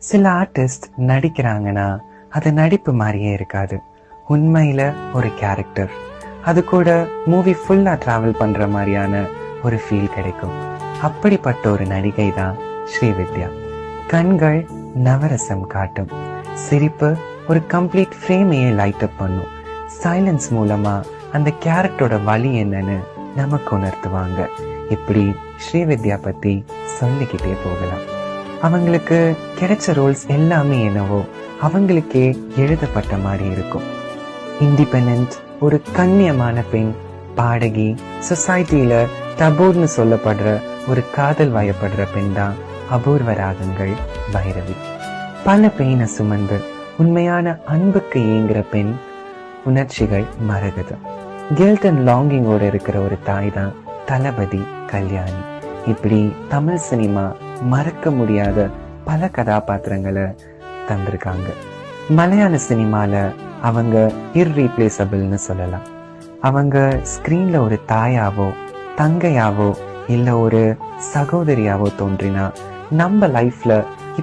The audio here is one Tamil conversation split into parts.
சில ஆர்டிஸ்ட் நடிக்கிறாங்கன்னா அது நடிப்பு மாதிரியே இருக்காது, உண்மையில ஒரு கேரக்டர். அது கூட மூவி ஃபுல்லா டிராவல் பண்ற மாதிரியான ஒரு ஃபீல் கிடைக்கும். அப்படிப்பட்ட ஒரு நடிகை தான் ஸ்ரீவித்யா. கண்கள் நவரசம் காட்டும், சிரிப்பு ஒரு கம்ப்ளீட் ஃப்ரேமையே லைட் அப் பண்ணும். சைலன்ஸ் மூலமா அந்த கேரக்டரோட வலி என்னன்னு நமக்கு உணர்த்துவாங்க. இப்படி ஸ்ரீவித்யா பத்தி சொல்லிக்கிட்டே போகலாம். அவங்களுக்கு கிடைச்ச ரோல்ஸ் எல்லாமே என்னவோ அவங்களுக்கே எழுதப்பட்ட மாதிரி இருக்கும். இண்டிபெண்டன்ட், ஒரு கண்ணியமான பெண், பாடகி, சொசைட்டில டபூர்னு சொல்லப்படுற ஒரு காதல் வயப்படுற பெண் தான் அபூர்வ ராகங்கள் பைரவி. பல பெயினை சுமந்து உண்மையான அன்புக்கு ஏங்குற பெண், உணர்ச்சிகள் மரகதம், கில்ட் அண்ட் லாங்கிங்கோட இருக்கிற ஒரு தாய் தான் தளபதி கல்யாணி. இப்படி தமிழ் சினிமா மறக்க முடியாத பல கதாபாத்திரங்களை தந்திருக்காங்க. மலையாள சினிமால அவங்க இர்ரீப்ளேசபிள்னு சொல்லலாம். அவங்க ஸ்கிரீன்ல ஒரு தாயாவோ தங்கையாவோ இல்ல ஒரு சகோதரியாவோ தோன்றினா நம்ம லைஃப்ல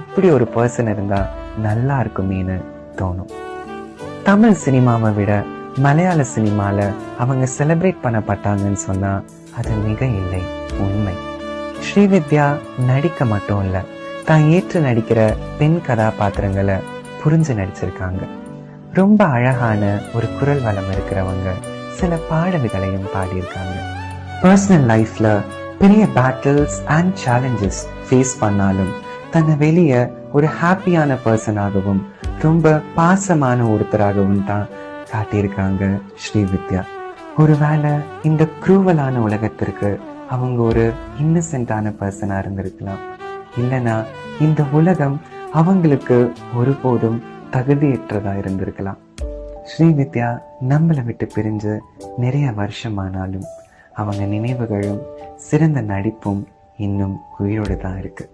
இப்படி ஒரு பர்சன் இருந்தா நல்லா இருக்குமேனு தோணும். தமிழ் சினிமாவை விட மலையாள சினிமால அவங்க செலிப்ரேட் பண்ணப்பட்டாங்கன்னு சொன்னா அது மிக இல்லை, உண்மை. ஸ்ரீவித்யா நடிக்க மட்டும் இல்ல, தான் ஏற்று நடிக்கிற பெண் கதாபாத்திரங்களை புரிஞ்சு நடிச்சிருக்காங்க. ரொம்ப அழகான ஒரு குரல் வளம் இருக்கிறவங்க சில பாடல்களையும் பாடியிருக்காங்க. பர்சனல் லைஃப்ல பெரிய பேட்டில்ஸ் அண்ட் சேலஞ்சஸ் ஃபேஸ் பண்ணாலும் தன்னை வெளியே ஒரு ஹாப்பியான பர்சனாகவும் ரொம்ப பாசமான ஒருத்தராகவும் தான் காட்டியிருக்காங்க ஸ்ரீவித்யா. ஒருவேளை இந்த குரூவலான உலகத்திற்கு அவங்க ஒரு இன்னசென்டான பர்சனா இருந்திருக்கலாம், இல்லைன்னா இந்த உலகம் அவங்களுக்கு ஒருபோதும் தகுதியற்றதா இருந்திருக்கலாம். ஸ்ரீவித்யா நம்மளை விட்டு பிரிஞ்சு நிறைய வருஷமானாலும் அவங்க நினைவுகளும் சிறந்த நடிப்பும் இன்னும் உயிரோடு தான் இருக்கு.